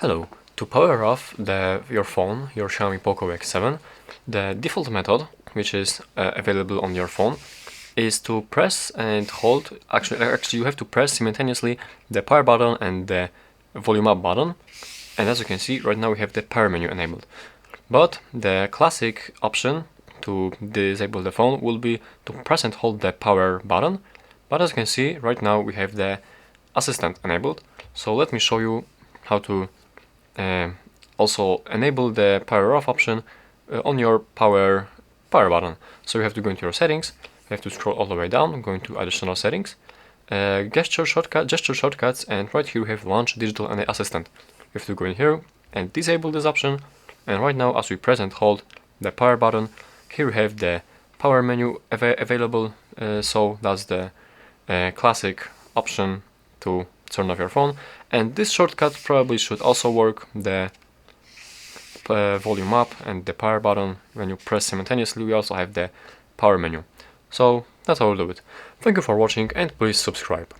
Hello. To power off your phone, your Xiaomi Poco X7, the default method, which is available on your phone, is to press and hold. Actually, you have to press simultaneously the power button and the volume up button. And as you can see, right now we have the power menu enabled. But the classic option to disable the phone will be to press and hold the power button. But as you can see, right now we have the assistant enabled. So let me show you how to also enable the power off option on your power button. So you have to go into your settings, you have to scroll all the way down, go into additional settings, gesture shortcuts, and right here you have launch digital and assistant. You have to go in here and disable this option, and right now as we press and hold the power button, here you have the power menu available. So that's the classic option to turn off your phone, and this shortcut probably should also work, the volume up and the power button. When you press simultaneously, we also have the power menu. So that's how we'll do it. Thank you for watching, and please subscribe.